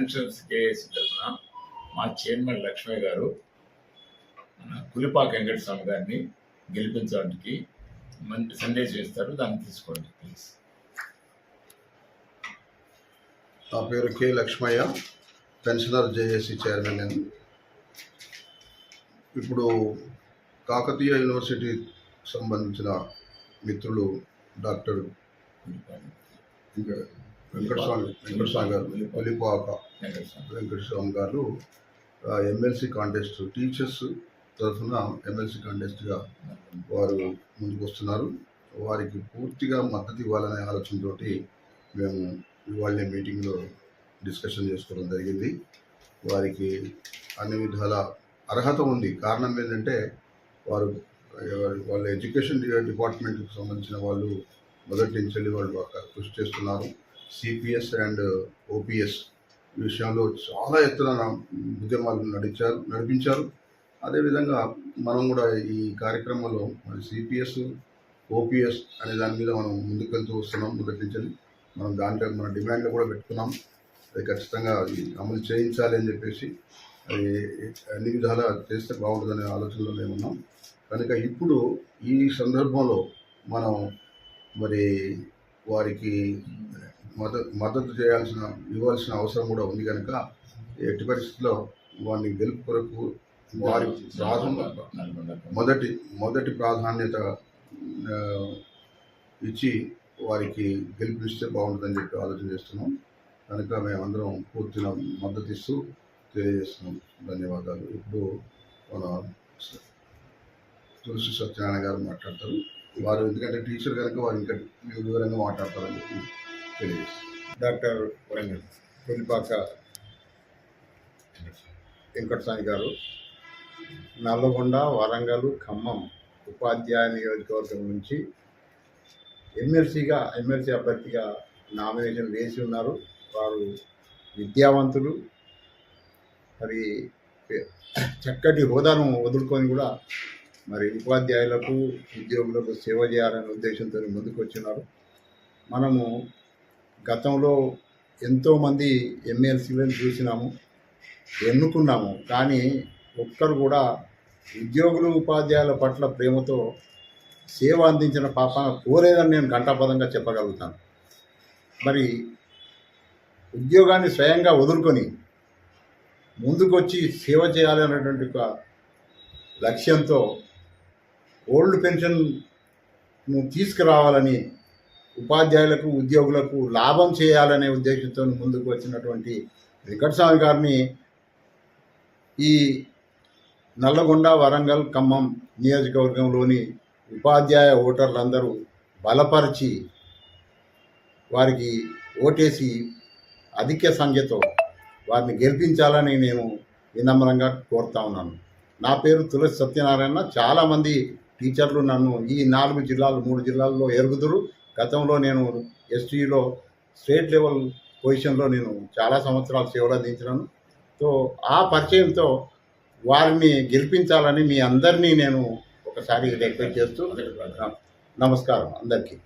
Pensions KSC తరఫున మా chairman Lakshmaiah గారు పులిపాక వెంకటస్వామి గారిని గెలిపించడానికి మంచి సందేశం ఇస్తారు. దాన్ని తీసుకోండి ప్లీజ్. నా పేరు K Lakshmaiah, pensioner JAC chairman. నేను ఇప్పుడు కాకతీయ యూనివర్సిటీ సంబంధించిన మిత్రులు డాక్టర్ వెంకటస్వామి గారు, పులిపాక వెంకటస్వామి గారు ఎమ్మెల్సీ కాంటెస్ట్ టీచర్స్ తరఫున ఎమ్మెల్సీ కాంటెస్ట్గా వారు ముందుకు వస్తున్నారు. వారికి పూర్తిగా మద్దతు ఇవ్వాలనే ఆలోచనతో మేము ఇవాళ మీటింగ్లో డిస్కషన్ చేసుకోవడం జరిగింది. వారికి అన్ని విధాల అర్హత ఉంది. కారణం ఏంటంటే వాళ్ళ ఎడ్యుకేషన్ డిపార్ట్మెంట్కి సంబంధించిన వాళ్ళు మొదటి నుంచి వాళ్ళు కృషి చేస్తున్నారు. సిపిఎస్ అండ్ ఓపీఎస్ విషయంలో చాలా ఎత్తున ఉద్యమాలు నడిపించారు. అదేవిధంగా మనం కూడా ఈ కార్యక్రమంలో మరి సిపిఎస్ ఓపీఎస్ అనే దాని మీద మనం ముందుకు వెళ్తూ వస్తున్నాం. మొదటి నుంచి మనం దాంట్లో మన డిమాండ్లు కూడా పెట్టుకున్నాం. అది ఖచ్చితంగా అది అమలు చేయించాలి అని చెప్పేసి అది అన్ని విధాలా చేస్తే బాగుంటుందనే ఆలోచనలో మేము ఉన్నాం. కనుక ఇప్పుడు ఈ సందర్భంలో మనం మరి వారికి మద్దతు ఇవ్వాల్సిన అవసరం కూడా ఉంది. కనుక ఎట్టి పరిస్థితుల్లో వారిని గెలుపు కొరకు వారి మొదటి ప్రాధాన్యత ఇచ్చి వారికి గెలిపిస్తే బాగుంటుందని చెప్పి ఆలోచన చేస్తున్నాం. కనుక మేమందరం పూర్తిగా మద్దతు ఇస్తూ తెలియజేస్తున్నాం. ధన్యవాదాలు. ఇప్పుడు మన తులసి సత్యనారాయణ గారు మాట్లాడతారు. వారు ఎందుకంటే టీచర్ కనుక వారు ఇంకా వివరంగా మాట్లాడతారని చెప్పి తెలియజేస్తారు. డాక్టర్ పులిపాక వెంకటస్వామి గారు నల్లగొండ, వరంగల్, ఖమ్మం ఉపాధ్యాయ నియోజకవర్గం నుంచి ఎమ్మెల్సీ అభ్యర్థిగా నామినేషన్ వేసి ఉన్నారు. వారు విద్యావంతులు, మరి చక్కటి హోదాను వదులుకొని కూడా మరి ఉపాధ్యాయులకు, ఉద్యోగులకు సేవ చేయాలనే ఉద్దేశంతో ముందుకు వచ్చినారు. మనము గతంలో ఎంతోమంది ఎమ్మెల్సీలను చూసినాము, ఎన్నుకున్నాము. కానీ ఒక్కరు కూడా ఉద్యోగులు, ఉపాధ్యాయుల పట్ల ప్రేమతో సేవ అందించిన పాపన కోరేదని నేను ఘంటాపదంగా చెప్పగలుగుతాను. మరి ఉద్యోగాన్ని స్వయంగా వదులుకొని ముందుకొచ్చి సేవ చేయాలనేటువంటి ఒక లక్ష్యంతో ఓల్డ్ పెన్షన్ను తీసుకురావాలని, ఉపాధ్యాయులకు, ఉద్యోగులకు లాభం చేయాలనే ఉద్దేశంతో ముందుకు వచ్చినటువంటి వెంకటస్వామి గారిని ఈ నల్లగొండ, వరంగల్, ఖమ్మం నియోజకవర్గంలోని ఉపాధ్యాయ ఓటర్లందరూ బలపరిచి వారికి ఓటేసి అధిక సంఖ్యతో వారిని గెలిపించాలని నేను వినమ్రంగా కోరుతా ఉన్నాను. నా పేరు తులసి సత్యనారాయణ. చాలామంది టీచర్లు నన్ను ఈ 3 జిల్లాల్లో ఎరుగుదురు. గతంలో నేను ఎస్టీలో స్టేట్ లెవెల్ పొజిషన్లో నేను చాలా సంవత్సరాలు సేవలు అందించినాను. సో ఆ పరిచయంతో వారిని గెలిపించాలని మీ అందరినీ నేను ఒకసారి రిక్వెస్ట్ చేస్తూ నమస్కారం అందరికీ.